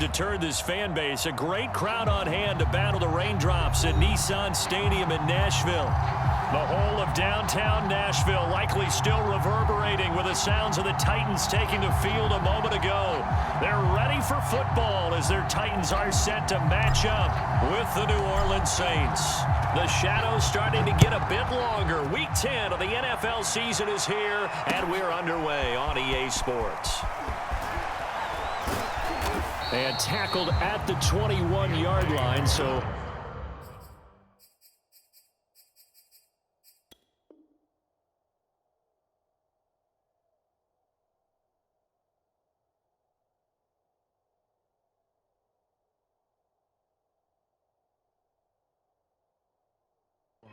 to turn this fan base. A great crowd on hand to battle the raindrops at Nissan Stadium in Nashville. The whole of downtown Nashville likely still reverberating with the sounds of the Titans taking the field a moment ago. They're ready for football as their Titans are set to match up with the New Orleans Saints. The shadows starting to get a bit longer. Week 10 of the NFL season is here, and we're underway on EA Sports. And tackled at the 21-yard line, so...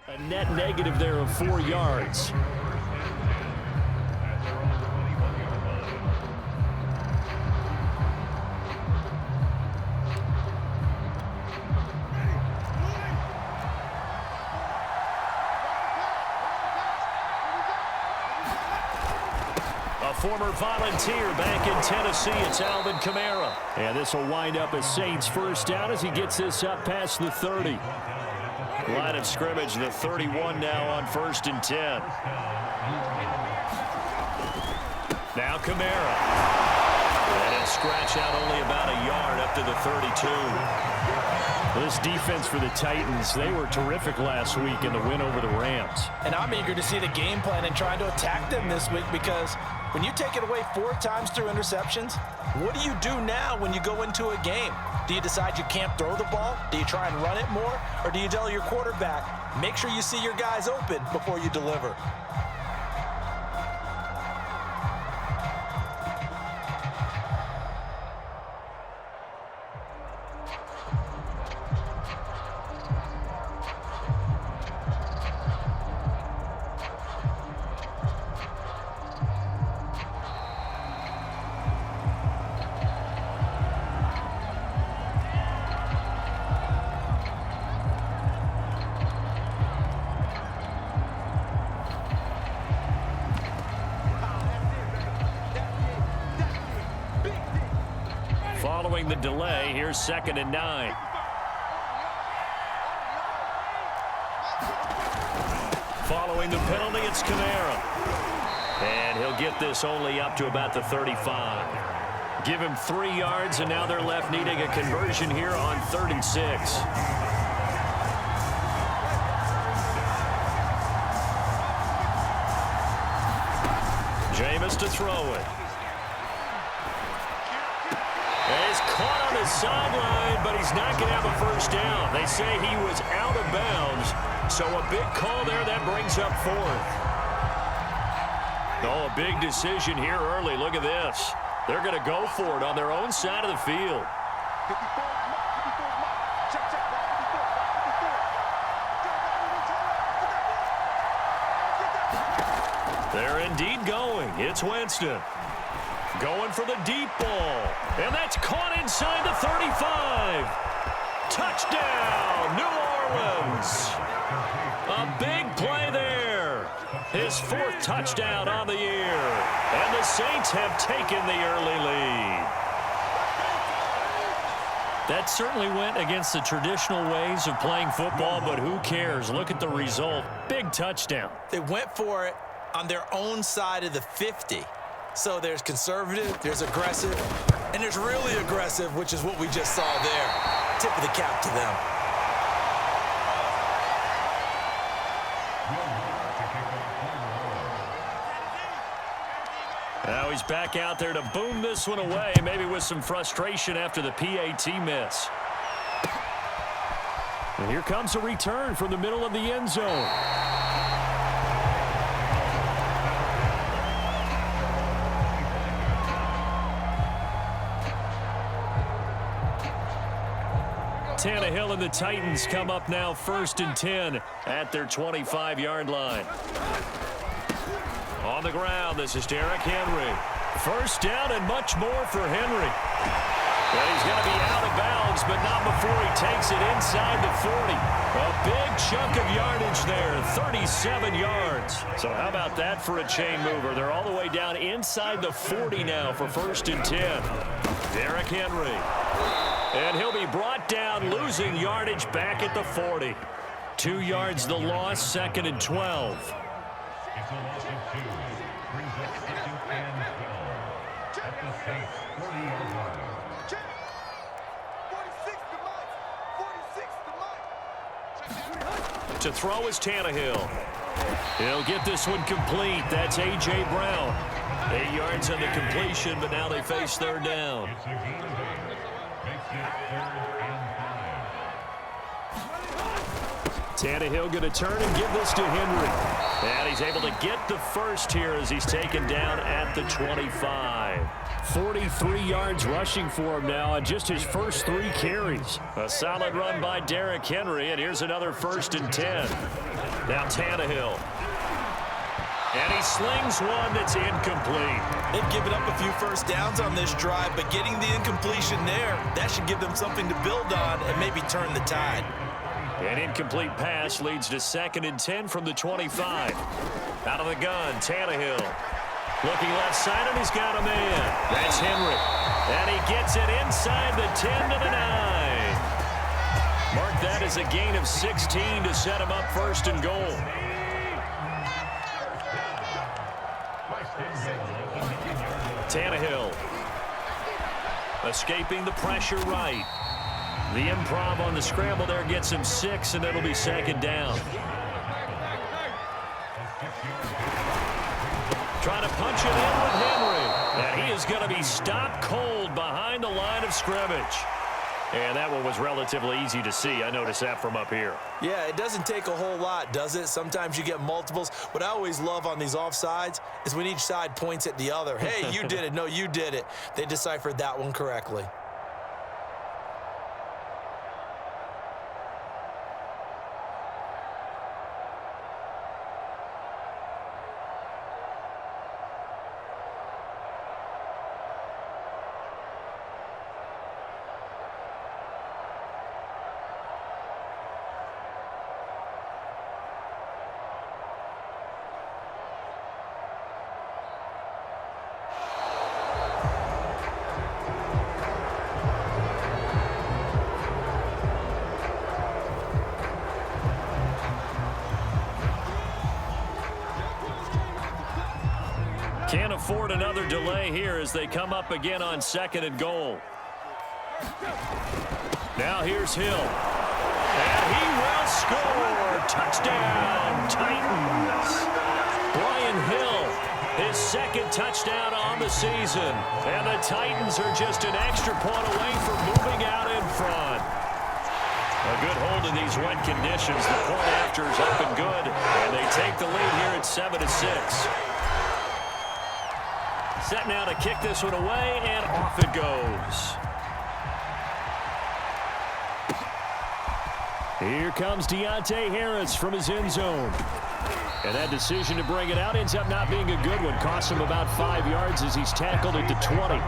a net negative there of 4 yards. A former volunteer back in Tennessee, it's Alvin Kamara. And this will wind up as Saints first down as he gets this up past the 30. Line of scrimmage, the 31 now on 1st and 10. Now Kamara. And it'll scratch out only about a yard up to the 32. This defense for the Titans, they were terrific last week in the win over the Rams. And I'm eager to see the game plan and trying to attack them this week, because when you take it away 4 times through interceptions, what do you do now when you go into a game? Do you decide you can't throw the ball? Do you try and run it more? Or do you tell your quarterback, make sure you see your guys open before you deliver? Following the delay, here's 2nd and 9. Following the penalty, it's Kamara. And he'll get this only up to about the 35. Give him 3 yards, and now they're left needing a conversion here on 3rd and 6. Jameis to throw it. He's caught on the sideline, but he's not going to have a first down. They say he was out of bounds, so a big call there that brings up 4th. Oh, a big decision here early. Look at this. They're going to go for it on their own side of the field. They're indeed going. It's Winston. Going for the deep ball. And that's caught inside the 35. Touchdown, New Orleans. A big play there. His 4th touchdown on the year. And the Saints have taken the early lead. That certainly went against the traditional ways of playing football, but who cares? Look at the result. Big touchdown. They went for it on their own side of the 50. So there's conservative, there's aggressive, and there's really aggressive, which is what we just saw there. Tip of the cap to them. Now he's back out there to boom this one away, maybe with some frustration after the PAT miss. And here comes a return from the middle of the end zone. Tannehill and the Titans come up now 1st and 10 at their 25-yard line. On the ground, this is Derrick Henry. First down and much more for Henry. But he's going to be out of bounds, but not before he takes it inside the 40. A big chunk of yardage there, 37 yards. So how about that for a chain mover? They're all the way down inside the 40 now for 1st and 10. Derrick Henry. And he'll be brought down, losing yardage back at the 40. 2 yards the loss, 2nd and 12. It's a loss of 2. Brings up 2nd and 12. At the Saints' 40-yard line. 46 to Mike. To throw is Tannehill. He'll get this one complete. That's A.J. Brown. 8 yards on the completion, but now they face 3rd down. It's a gain of 8. Makes it 3rd and 5. Tannehill going to turn and give this to Henry. And he's able to get the first here as he's taken down at the 25. 43 yards rushing for him now on just his first 3 carries. A solid run by Derrick Henry, and here's another 1st and 10. Now Tannehill. And he slings one that's incomplete. They've given up a few first downs on this drive, but getting the incompletion there, that should give them something to build on and maybe turn the tide. An incomplete pass leads to 2nd and 10 from the 25. Out of the gun, Tannehill. Looking left side, and he's got a man. That's Henry. And he gets it inside the 10 to the 9. Mark that as a gain of 16 to set him up 1st and goal. Tannehill. Escaping the pressure right. The improv on the scramble there gets him 6, and it'll be 2nd down. Trying to punch it in with Henry. And he is going to be stopped cold behind the line of scrimmage. And that one was relatively easy to see. I noticed that from up here. Yeah, it doesn't take a whole lot, does it? Sometimes you get multiples. What I always love on these offsides is when each side points at the other. Hey, you did it. No, you did it. They deciphered that one correctly. Can't afford another delay here as they come up again on 2nd and goal. Now here's Hill. And he will score. Touchdown, Titans. Brian Hill, his 2nd touchdown on the season. And the Titans are just an extra point away from moving out in front. A good hold in these wet conditions. The point after is up and good. And they take the lead here at 7-6. Set now to kick this one away, and off it goes. Here comes Deontay Harris from his end zone. And that decision to bring it out ends up not being a good one. Costs him about 5 yards as he's tackled at the 20.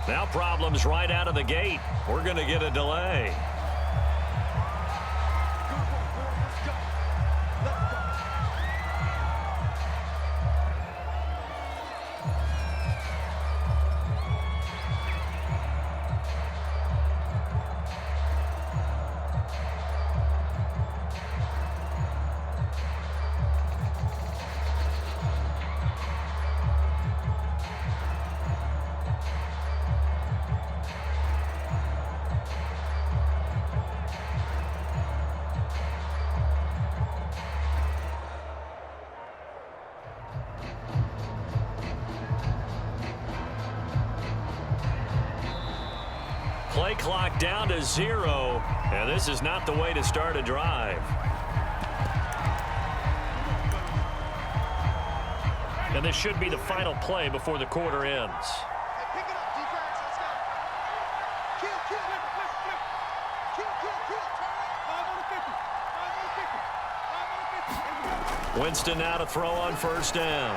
Now problems right out of the gate. We're going to get a delay. Play clock down to 0, and this is not the way to start a drive. And this should be the final play before the quarter ends. Hey, pick it up, defense. Let's go. Kill, kill. Flip. Kill. Turn it. 5 on the 50. 5 on the 50. 5 on the 50. Winston now to throw on first down.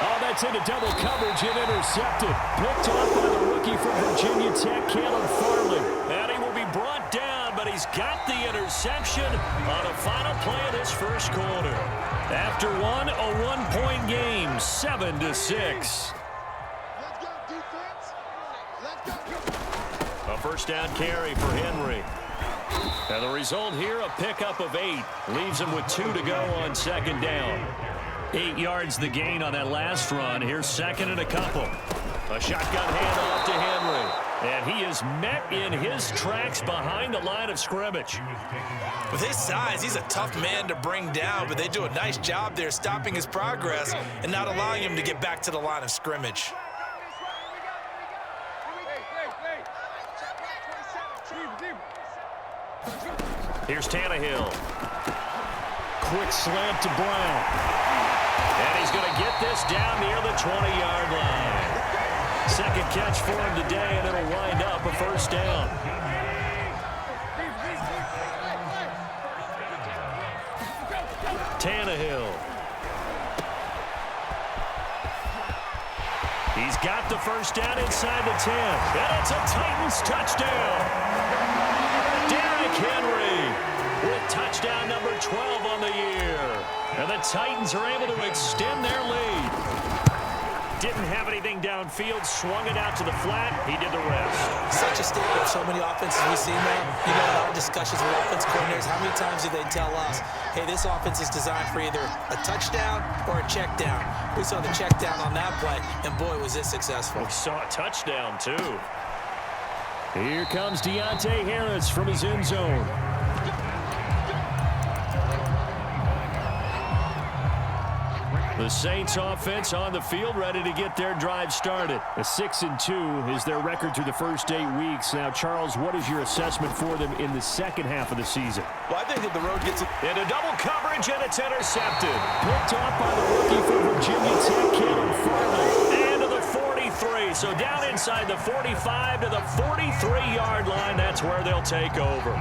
Oh, that's into double coverage and intercepted. Picked off by the rookie from Virginia Tech, Caleb Farley. And he will be brought down, but he's got the interception on the final play of this first quarter. After a one-point game, 7-6. Let's go, defense. Let's go. A first down carry for Henry. And the result here, a pickup of 8. Leaves him with 2 to go on second down. 8 yards the gain on that last run. Here's second and a couple. A shotgun handoff to Henry. And he is met in his tracks behind the line of scrimmage. With his size, he's a tough man to bring down, but they do a nice job there stopping his progress and not allowing him to get back to the line of scrimmage. Here's Tannehill. Quick slant to Brown. And he's going to get this down near the 20-yard line. Second catch for him today, and it'll wind up a first down. Tannehill. He's got the first down inside the 10. And it's a Titans touchdown. Derrick Henry with touchdown number 12 on the year. And the Titans are able to extend their lead. Didn't have anything downfield, swung it out to the flat. He did the rest. Such a staple of so many offenses we see, man. You know, in our discussions with offense coordinators, how many times do they tell us, hey, this offense is designed for either a touchdown or a check down. We saw the check down on that play, and boy, was it successful. We saw a touchdown, too. Here comes Deontay Harris from his end zone. The Saints offense on the field, ready to get their drive started. A 6-2 is their record through the first 8 weeks. Now, Charles, what is your assessment for them in the second half of the season? Well, I think that the road gets into double coverage, and it's intercepted. Picked off by the rookie from Virginia Tech, Caleb Farley. And to the 43. So down inside the 45 to the 43-yard line. That's where they'll take over.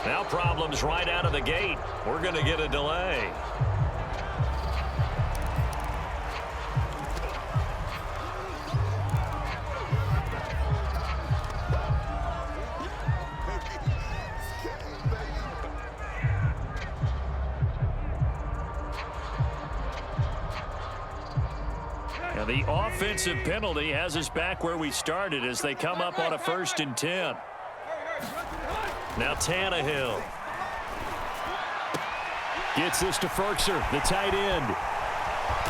Now problems right out of the gate. We're going to get a delay. Now the offensive penalty has us back where we started as they come up on a 1st and 10. Now Tannehill gets this to Ferkser, the tight end.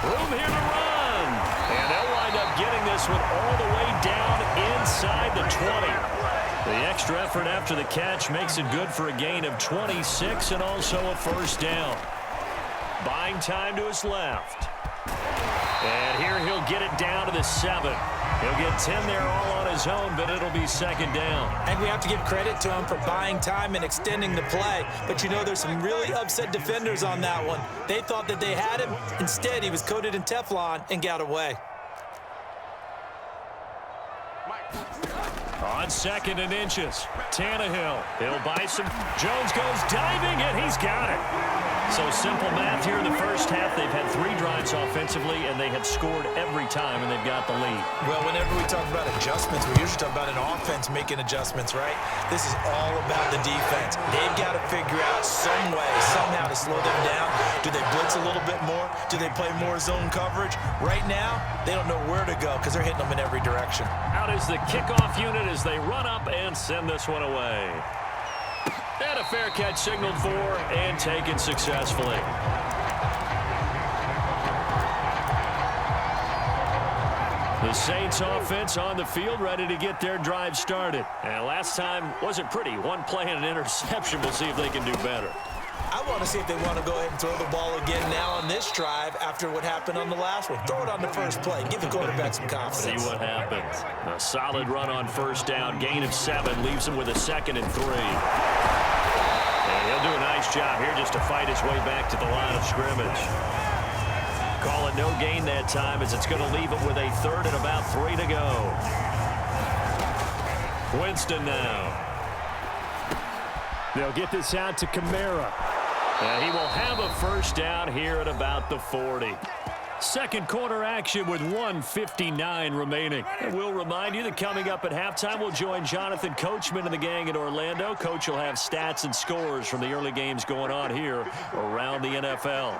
Room here to run. And they'll wind up getting this one all the way down inside the 20. The extra effort after the catch makes it good for a gain of 26 and also a first down. Buying time to his left. And here he'll get it down to the 7. He'll get 10 there all on his own, but it'll be second down. And we have to give credit to him for buying time and extending the play. But you know, there's some really upset defenders on that one. They thought that they had him. Instead, he was coated in Teflon and got away. On 2nd and inches, Tannehill. He'll buy some. Jones goes diving, and he's got it. So simple math here in the first half. They've had 3 drives offensively, and they have scored every time, and they've got the lead. Well, whenever we talk about adjustments, we usually talk about an offense making adjustments, right? This is all about the defense. They've got to figure out some way, somehow to slow them down. Do they blitz a little bit more? Do they play more zone coverage? Right now, they don't know where to go because they're hitting them in every direction. Out is the kickoff unit as they run up and send this one away. And a fair catch signaled for and taken successfully. The Saints offense on the field, ready to get their drive started. And last time wasn't pretty. One play and an interception. We'll see if they can do better. I want to see if they want to go ahead and throw the ball again now on this drive after what happened on the last one. Throw it on the first play. Give the quarterback some confidence. See what happens. A solid run on first down. Gain of 7 leaves him with a 2nd and 3. And he'll do a nice job here just to fight his way back to the line of scrimmage. Call it no gain that time as it's going to leave him with a 3rd and about 3 to go. Winston now. They'll get this out to Kamara. And he will have a first down here at about the 40. Second quarter action with 1:59 remaining. And we'll remind you that coming up at halftime, we'll join Jonathan Coachman and the gang in Orlando. Coach will have stats and scores from the early games going on here around the NFL.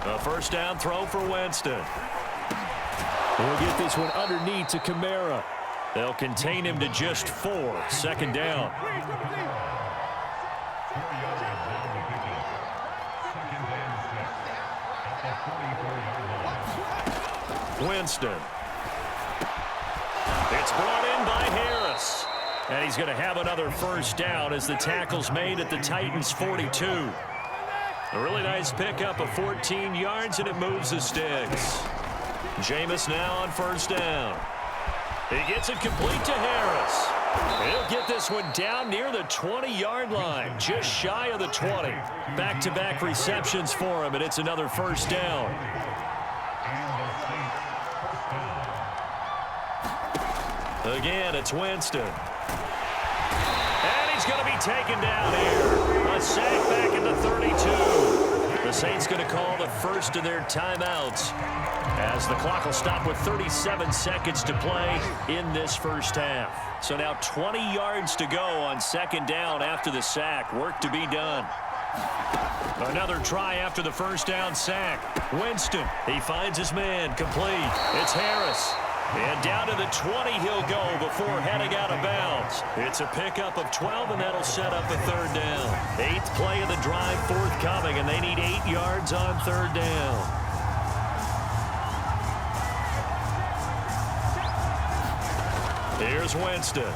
A first down throw for Winston. We'll get this one underneath to Kamara. They'll contain him to just 4. Second down. Winston. It's brought in by Harris. And he's going to have another first down as the tackle's made at the Titans' 42. A really nice pickup of 14 yards, and it moves the sticks. Jameis now on first down. He gets it complete to Harris. He'll get this one down near the 20-yard line, just shy of the 20. Back-to-back receptions for him, and it's another first down. Again, it's Winston. And he's going to be taken down here. A sack back at the 32. The Saints going to call the first of their timeouts as the clock will stop with 37 seconds to play in this first half. So now 20 yards to go on second down after the sack. Work to be done. Another try after the first down sack. Winston, he finds his man complete. It's Harris. And down to the 20 he'll go before heading out of bounds. It's a pickup of 12, and that'll set up a third down. 8th play of the drive forthcoming, and they need 8 yards on third down. Here's Winston.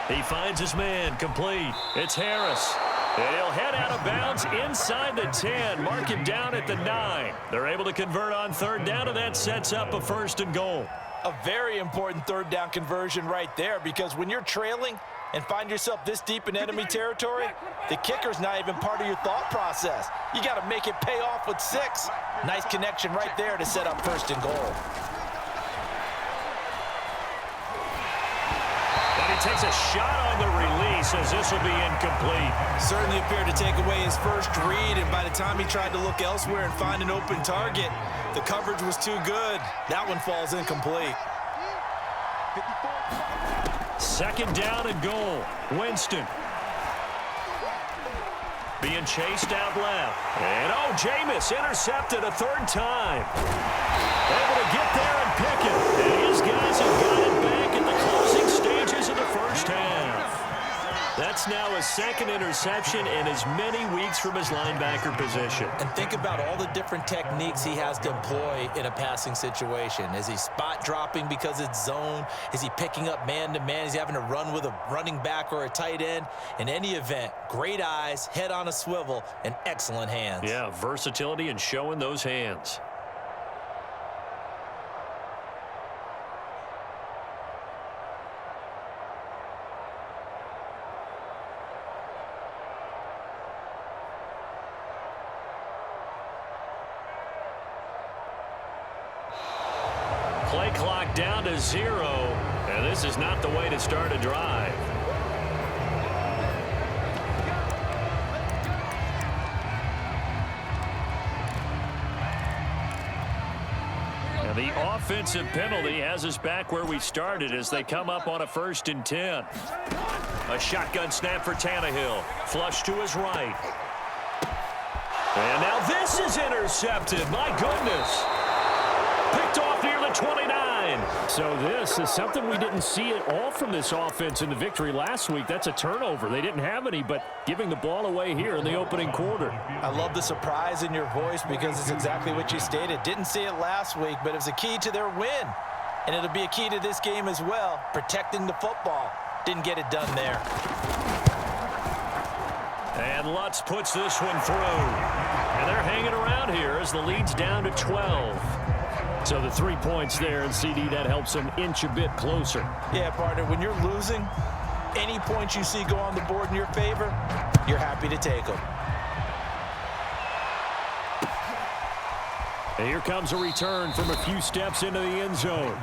He finds his man complete. It's Harris. And he'll head out of bounds inside the 10. Mark him down at the 9. They're able to convert on third down, and that sets up a 1st and goal. A very important third down conversion right there, because when you're trailing and find yourself this deep in enemy territory, the kicker's not even part of your thought process. You got to make it pay off with 6. Nice connection right there to set up 1st and goal. He takes a shot on the release as this will be incomplete. Certainly appeared to take away his first read, and by the time he tried to look elsewhere and find an open target, the coverage was too good. That one falls incomplete. Second down and goal. Winston. Being chased out left. And Jameis intercepted a 3rd time. Able to get there and pick it. And his guys have got it back in the closing stages of the first half. That's now a 2nd interception in as many weeks from his linebacker position. And think about all the different techniques he has to employ in a passing situation. Is he spot dropping because it's zone? Is he picking up man-to-man? Is he having to run with a running back or a tight end? In any event, great eyes, head on a swivel, and excellent hands. Yeah, versatility and showing those hands. Play clock down to 0, and this is not the way to start a drive. And the offensive penalty has us back where we started as they come up on a 1st and 10. A shotgun snap for Tannehill. Flush to his right. And now this is intercepted. My goodness. Picked off near the 29. So this is something we didn't see at all from this offense in the victory last week. That's a turnover. They didn't have any, but giving the ball away here in the opening quarter. I love the surprise in your voice because it's exactly what you stated. Didn't see it last week, but it was a key to their win. And it'll be a key to this game as well, protecting the football. Didn't get it done there. And Lutz puts this one through. And they're hanging around here as the lead's down to 12. So the 3 points there, and CD, that helps them inch a bit closer. Yeah, partner, when you're losing, any points you see go on the board in your favor, you're happy to take them. And here comes a return from a few steps into the end zone.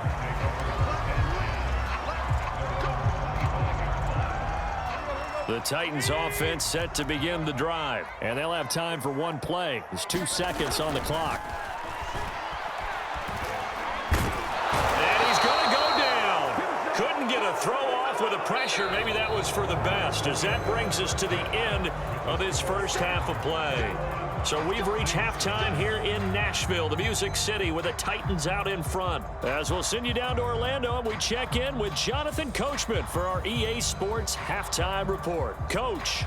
The Titans offense set to begin the drive, and they'll have time for one play. There's 2 seconds on the clock. And he's going to go down. Couldn't get a throw off with the pressure. Maybe that was for the best, as that brings us to the end of this first half of play. So we've reached halftime here in Nashville, the Music City, with the Titans out in front. As we'll send you down to Orlando, and we check in with Jonathan Coachman for our EA Sports Halftime Report. Coach.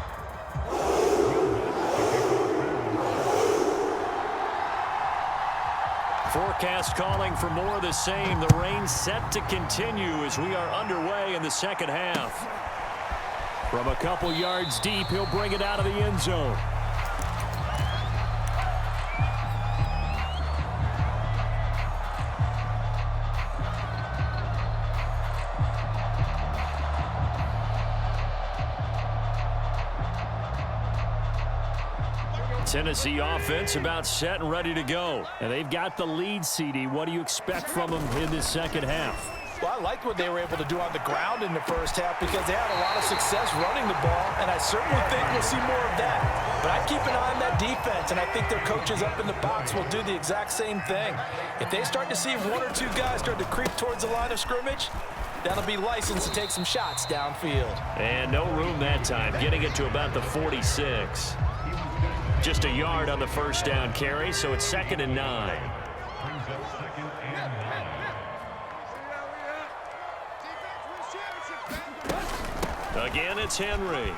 Forecast calling for more of the same. The rain set to continue as we are underway in the second half. From a couple yards deep, he'll bring it out of the end zone. Tennessee offense about set and ready to go. And they've got the lead, CD. What do you expect from them in this second half? Well, I like what they were able to do on the ground in the first half because they had a lot of success running the ball, and I certainly think we'll see more of that. But I keep an eye on that defense, and I think their coaches up in the box will do the exact same thing. If they start to see 1 or 2 guys start to creep towards the line of scrimmage, that'll be licensed to take some shots downfield. And no room that time, getting it to about the 46. Just a yard on the first down carry, so it's 2nd and 9. Again, it's Henry.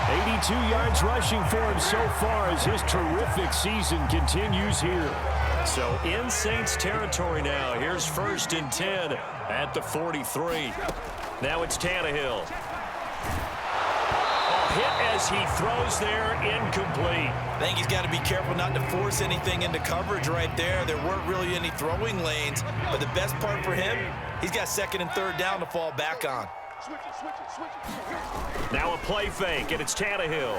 82 yards rushing for him so far as his terrific season continues here. So in Saints territory now. Here's 1st and 10 at the 43. Now it's Tannehill. Hit as he throws there, incomplete. I think he's got to be careful not to force anything into coverage right there. There weren't really any throwing lanes, but the best part for him, he's got 2nd and 3rd down to fall back on. Now a play fake, and it's Tannehill.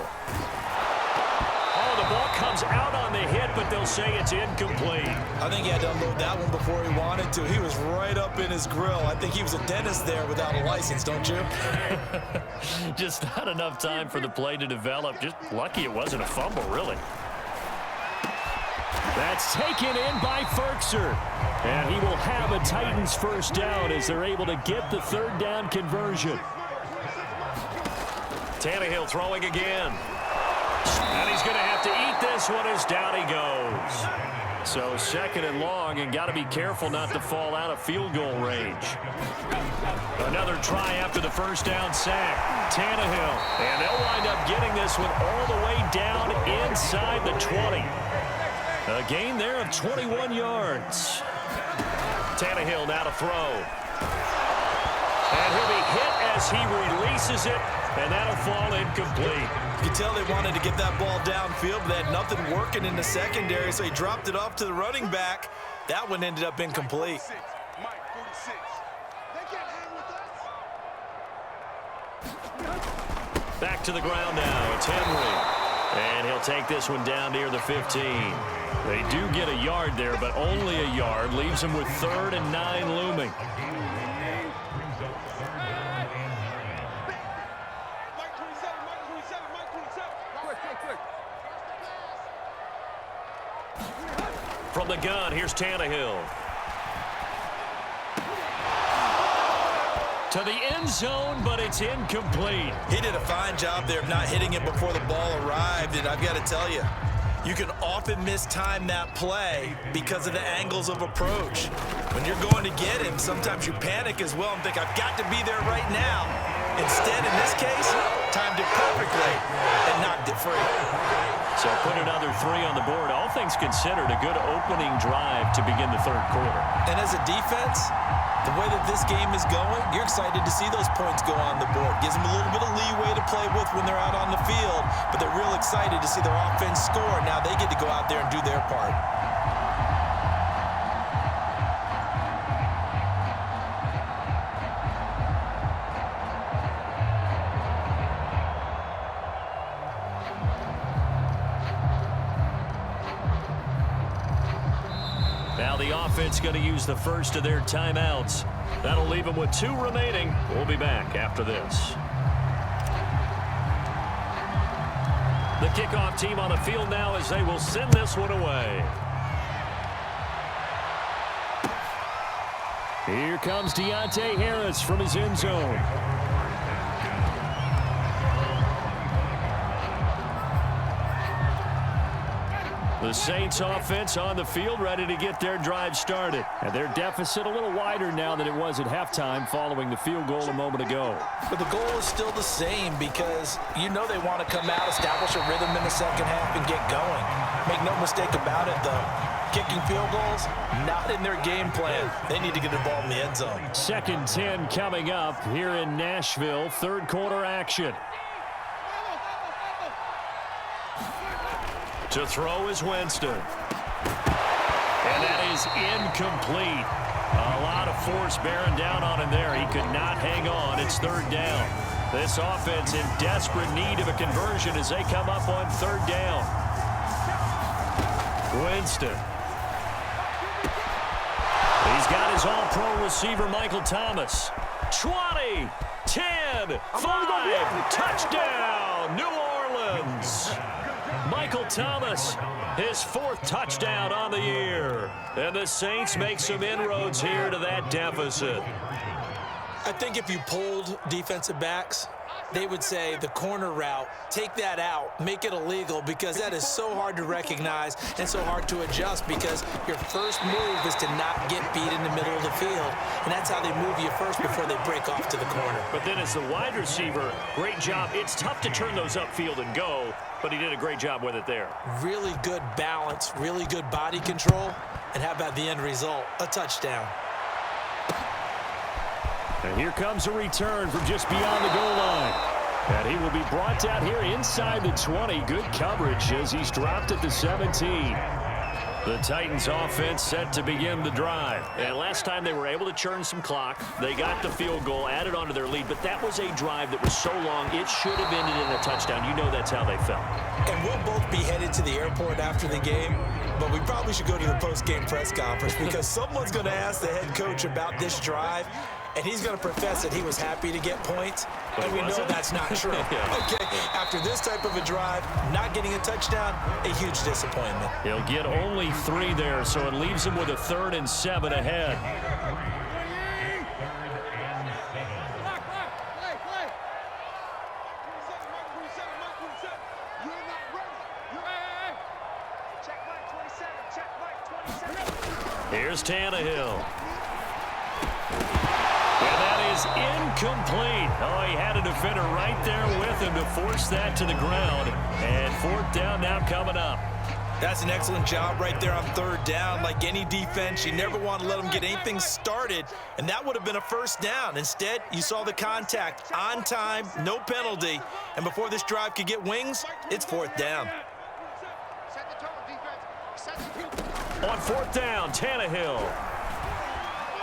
Oh, the ball comes out on the hit, but they'll say it's incomplete. I think he had to unload that one before he wanted to. He was right up in his grill. I think he was a dentist there without a license, don't you? Just not enough time for the play to develop. Just lucky it wasn't a fumble, really. That's taken in by Ferkser. And he will have a Titans first down as they're able to get the 3rd down conversion. Tannehill throwing again. And he's going to have to eat this one as down he goes. So 2nd and long, and got to be careful not to fall out of field goal range. Another try after the first down sack. Tannehill. And they'll wind up getting this one all the way down inside the 20. A gain there of 21 yards. Tannehill now to throw. And he'll be hit as he releases it, and that'll fall incomplete. You can tell they wanted to get that ball downfield, but they had nothing working in the secondary, so he dropped it off to the running back. That one ended up incomplete. Back to the ground now. It's Henry. And he'll take this one down near the 15. They do get a yard there, but only a yard. Leaves them with 3rd and 9 looming. From the gun, here's Tannehill. to the end zone, but it's incomplete. He did a fine job there of not hitting it before the ball arrived, and I've got to tell you, you can often mistime that play because of the angles of approach. When you're going to get him, sometimes you panic as well and think, I've got to be there right now. Instead, in this case, timed it perfectly and knocked it free. So put another 3 on the board. All things considered, a good opening drive to begin the third quarter. And as a defense, the way that this game is going, you're excited to see those points go on the board. Gives them a little bit of leeway to play with when they're out on the field, but they're real excited to see their offense score. Now they get to go out there and do their part. Now the offense going to use the first of their timeouts. That'll leave them with 2 remaining. We'll be back after this. The kickoff team on the field now as they will send this one away. Here comes Deontay Harris from his end zone. The Saints offense on the field ready to get their drive started. And their deficit a little wider now than it was at halftime following the field goal a moment ago. But the goal is still the same because you know they want to come out, establish a rhythm in the second half, and get going. Make no mistake about it, though. Kicking field goals, not in their game plan. They need to get the ball in the end zone. 2nd and 10 coming up here in Nashville. Third quarter action. To throw is Winston. And that is incomplete. A lot of force bearing down on him there. He could not hang on. It's 3rd down. This offense in desperate need of a conversion as they come up on 3rd down. Winston. He's got his all-pro receiver, Michael Thomas. 20, 10, 5, touchdown, New Orleans. Michael Thomas, his 4th touchdown on the year. And the Saints make some inroads here to that deficit. I think if you polled defensive backs, they would say the corner route, take that out, make it illegal, because that is so hard to recognize and so hard to adjust because your first move is to not get beat in the middle of the field. And that's how they move you first before they break off to the corner. But then as the wide receiver, great job. It's tough to turn those upfield and go, but he did a great job with it there. Really good balance, really good body control. And how about the end result? A touchdown. And here comes a return from just beyond the goal line. And he will be brought down here inside the 20. Good coverage as he's dropped at the 17. The Titans offense set to begin the drive. And last time they were able to churn some clock. They got the field goal, added on to their lead. But that was a drive that was so long, it should have ended in a touchdown. You know that's how they felt. And we'll both be headed to the airport after the game. But we probably should go to the post-game press conference because someone's going to ask the head coach about this drive. And he's going to profess that he was happy to get points. But and we know that's not true. Yeah. Okay, after this type of a drive, not getting a touchdown, a huge disappointment. He'll get only 3 there, so it leaves him with a 3rd and 7 ahead. Here's Tannehill. And that is incomplete. Oh, he had a defender right there with him to force that to the ground. And 4th down now coming up. That's an excellent job right there on 3rd down. Like any defense, you never want to let them get anything started, and that would have been a 1st down. Instead, you saw the contact on time, no penalty, and before this drive could get wings, it's 4th down. On 4th down, Tannehill.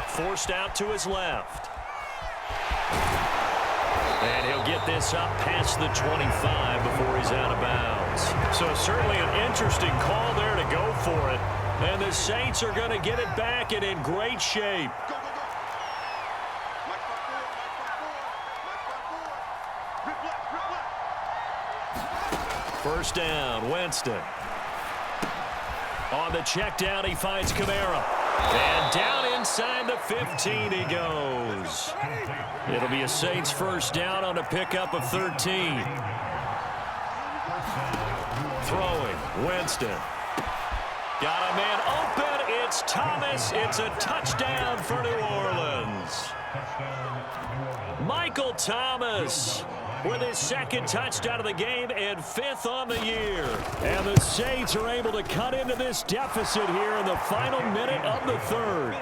Forced out to his left. And he'll get this up past the 25 before he's out of bounds. So certainly an interesting call there to go for it. And the Saints are going to get it back and in great shape. First down, Winston. On the check down, he finds Kamara. And down inside the 15 he goes. It'll be a Saints first down on a pickup of 13. Throwing, Winston. Got a man open. It's Thomas. It's a touchdown for New Orleans. Michael Thomas with his second touchdown of the game and 5th on the year. And the Saints are able to cut into this deficit here in the final minute of the third.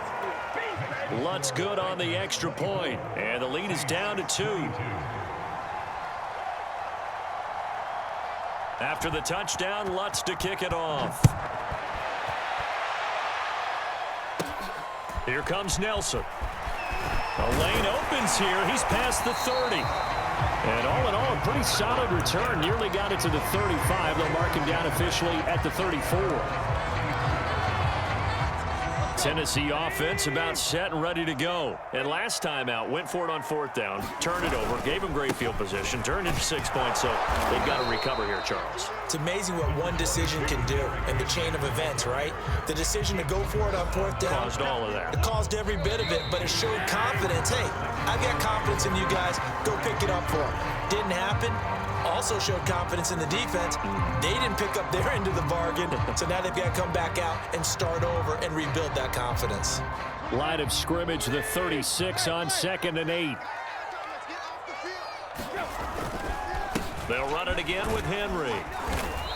Lutz good on the extra point, and the lead is down to 2. After the touchdown, Lutz to kick it off. Here comes Nelson. The lane opens here. He's past the 30. And all in all, a pretty solid return. Nearly got it to the 35. They'll mark him down officially at the 34. Tennessee offense about set and ready to go. And last time out, went for it on 4th down, turned it over, gave him great field position, turned into 6 points, so they've got to recover here, Charles. It's amazing what one decision can do in the chain of events, right? The decision to go for it on 4th down. Caused all of that. It caused every bit of it, but it showed confidence. Hey, I've got confidence in you guys. Go pick it up for them. Didn't happen. Also showed confidence in the defense. They didn't pick up their end of the bargain, so now they've got to come back out and start over and rebuild that confidence. Line of scrimmage, the 36 on 2nd and 8. They'll run it again with Henry.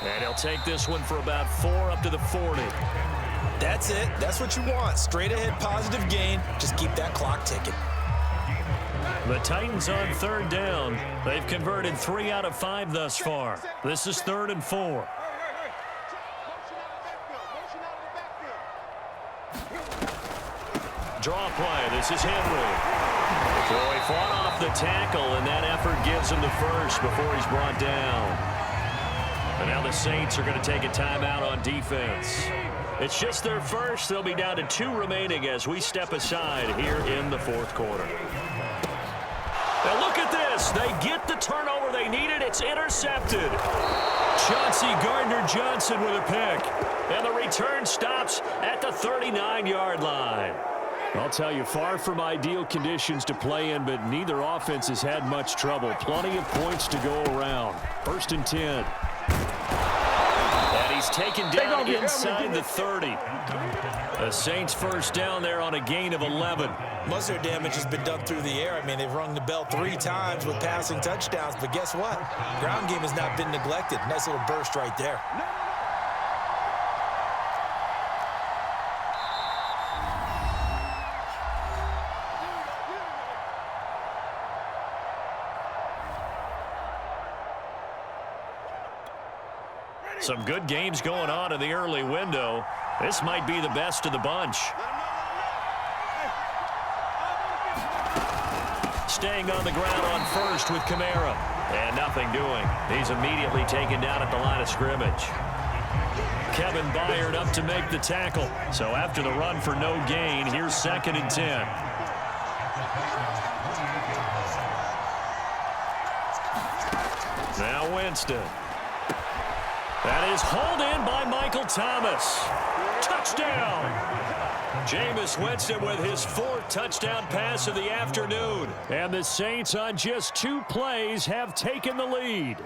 And he'll take this one for about 4 up to the 40. That's it. That's what you want. Straight ahead positive gain. Just keep that clock ticking. The Titans on 3rd down. They've converted 3 out of 5 thus far. This is 3rd and 4. Draw play. This is Henry. So he fought off the tackle, and that effort gives him the first before he's brought down. And now the Saints are going to take a timeout on defense. It's just their first. They'll be down to 2 remaining as we step aside here in the 4th quarter. Now look at this. They get the turnover they needed. It's intercepted. Chauncey Gardner-Johnson with a pick. And the return stops at the 39-yard line. I'll tell you, far from ideal conditions to play in, but neither offense has had much trouble. Plenty of points to go around. 1st and 10. And he's taken down inside the 30. The Saints first down there on a gain of 11. Most of their damage has been done through the air. I mean, they've rung the bell 3 times with passing touchdowns, but guess what? Ground game has not been neglected. Nice little burst right there. Some good games going on in the early window. This might be the best of the bunch. Staying on the ground on 1st with Kamara. And nothing doing. He's immediately taken down at the line of scrimmage. Kevin Byard up to make the tackle. So after the run for no gain, here's 2nd and 10. Now Winston. That is hauled in by Michael Thomas. Touchdown! Jameis Winston with his 4th touchdown pass of the afternoon. And the Saints on just 2 plays have taken the lead.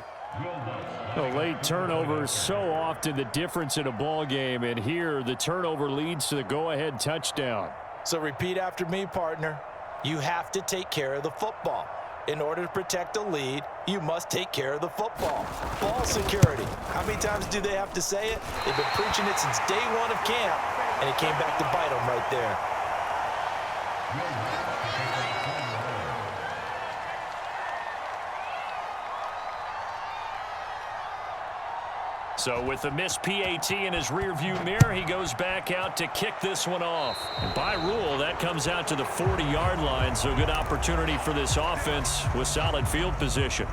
A late turnover is so often the difference in a ball game, and here the turnover leads to the go-ahead touchdown. So repeat after me, partner. You have to take care of the football. In order to protect a lead, you must take care of the football. Ball security. How many times do they have to say it? They've been preaching it since day 1 of camp, and it came back to bite them right there. So with the missed PAT in his rearview mirror, he goes back out to kick this one off. And by rule, that comes out to the 40-yard line, so good opportunity for this offense with solid field position.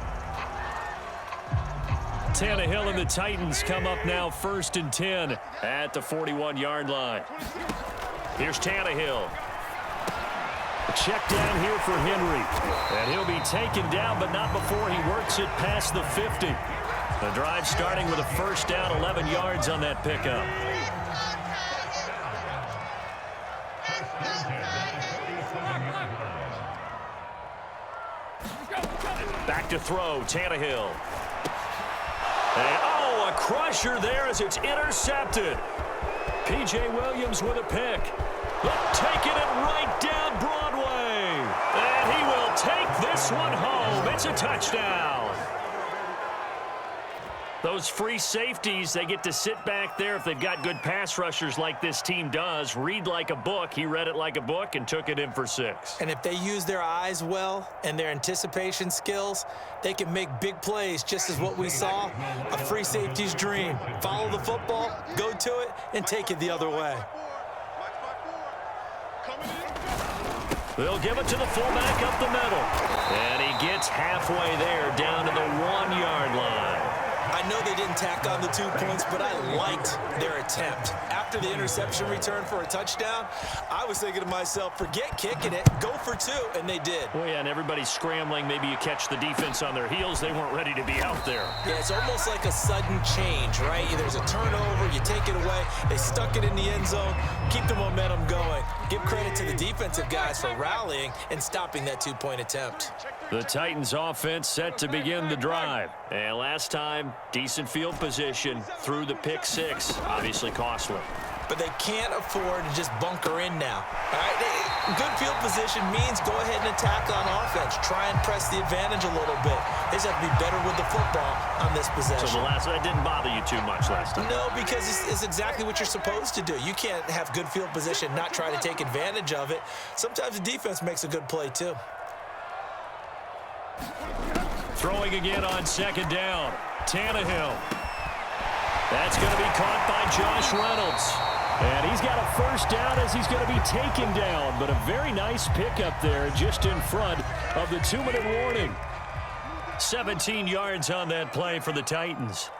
Tannehill and the Titans come up now 1st and 10 at the 41-yard line. Here's Tannehill. Check down here for Henry. And he'll be taken down, but not before he works it past the 50. The drive starting with a first down, 11 yards on that pickup. Back to throw, Tannehill. And, oh, a crusher there as it's intercepted. P.J. Williams with a pick. Taking it right down Broadway. And he will take this one home. It's a touchdown. Those free safeties, they get to sit back there if they've got good pass rushers like this team does. Read like a book. He read it like a book and took it in for 6. And if they use their eyes well and their anticipation skills, they can make big plays, just as what we saw, a free safety's dream. Follow the football, go to it, and take it the other way. They'll give it to the fullback up the middle. And he gets halfway there down to the 1-yard line. I know they didn't tack on the 2 points, but I liked their attempt. After the interception return for a touchdown, I was thinking to myself, forget kicking it, go for 2, and they did. Well, yeah, and everybody's scrambling. Maybe you catch the defense on their heels. They weren't ready to be out there. Yeah, it's almost like a sudden change, right? There's a turnover, you take it away, they stuck it in the end zone, keep the momentum going. Give credit to the defensive guys for rallying and stopping that 2-point attempt. The Titans offense set to begin the drive. And last time, decent field position through the pick 6. Obviously costly. But they can't afford to just bunker in now. All right? Good field position means go ahead and attack on offense. Try and press the advantage a little bit. They just have to be better with the football on this possession. So that didn't bother you too much last time? No, because it's exactly what you're supposed to do. You can't have good field position, not try to take advantage of it. Sometimes the defense makes a good play, too. Throwing again on 2nd down. Tannehill. That's going to be caught by Josh Reynolds. And he's got a 1st down as he's going to be taken down. But a very nice pickup there just in front of the 2-minute warning. 17 yards on that play for the Titans.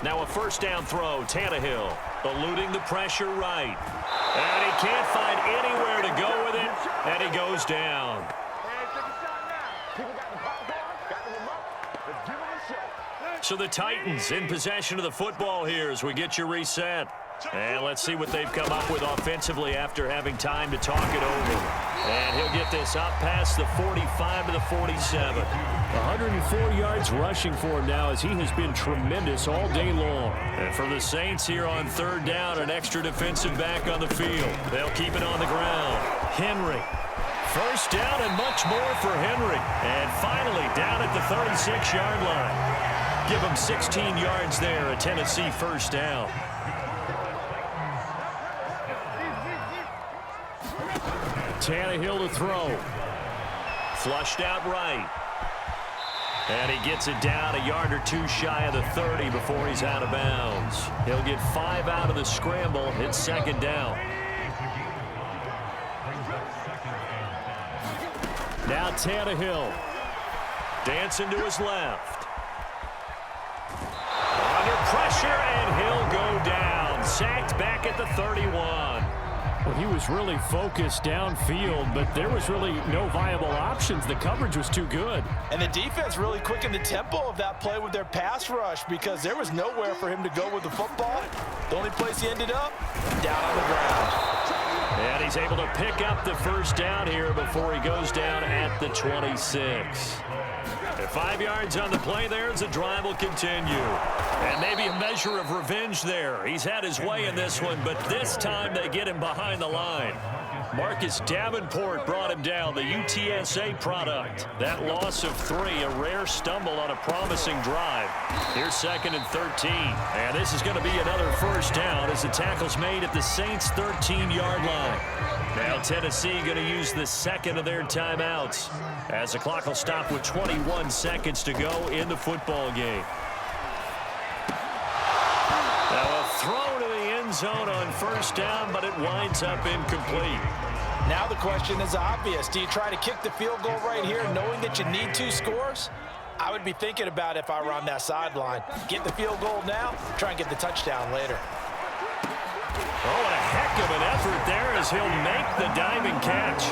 Now a 1st down throw. Tannehill eluding the pressure right. And he can't find anywhere to go with it. And he goes down. So the Titans in possession of the football here as we get you reset. And let's see what they've come up with offensively after having time to talk it over. And he'll get this up past the 45 to the 47. 104 yards rushing for him now as he has been tremendous all day long. And for the Saints here on 3rd down, an extra defensive back on the field. They'll keep it on the ground. Henry. 1st down and much more for Henry. And finally down at the 36-yard line. Give him 16 yards there, a Tennessee 1st down. Tannehill to throw. Flushed out right. And he gets it down a yard or 2 shy of the 30 before he's out of bounds. He'll get 5 out of the scramble. It's 2nd down. Now Tannehill. Dancing to his left. Under pressure, and he'll go down. Sacked back at the 31. Well, he was really focused downfield, but there was really no viable options. The coverage was too good. And the defense really quickened the tempo of that play with their pass rush because there was nowhere for him to go with the football. The only place he ended up, down on the ground. And he's able to pick up the 1st down here before he goes down at the 26. 5 yards on the play there as the drive will continue. And maybe a measure of revenge there. He's had his way in this one, but this time they get him behind the line. Marcus Davenport brought him down, the UTSA product. That loss of 3, a rare stumble on a promising drive. Here's 2nd and 13. And this is going to be another 1st down as the tackle's made at the Saints' 13-yard line. Now Tennessee going to use the 2nd of their timeouts as the clock will stop with 21 seconds to go in the football game. Now a throw to the end zone on 1st down, but it winds up incomplete. Now the question is obvious. Do you try to kick the field goal right here knowing that you need 2 scores? I would be thinking about it if I were on that sideline. Get the field goal now, try and get the touchdown later. Oh, and a heck of an effort there as he'll make the diving catch.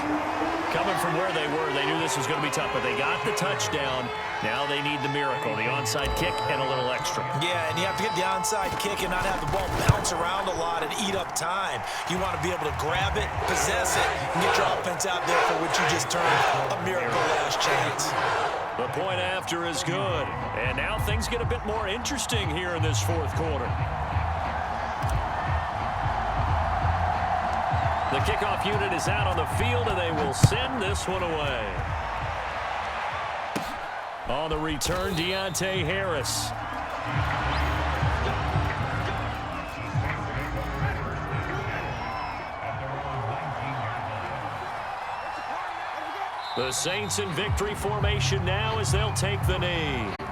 Coming from where they were, they knew this was going to be tough, but they got the touchdown. Now they need the miracle, the onside kick and a little extra. Yeah, and you have to get the onside kick and not have the ball bounce around a lot and eat up time. You want to be able to grab it, possess it, and get your offense out there for what you just termed a miracle last chance. The point after is good. And now things get a bit more interesting here in this fourth quarter. The kickoff unit is out on the field, and they will send this one away. On the return, Deontay Harris. The Saints in victory formation now as they'll take the knee.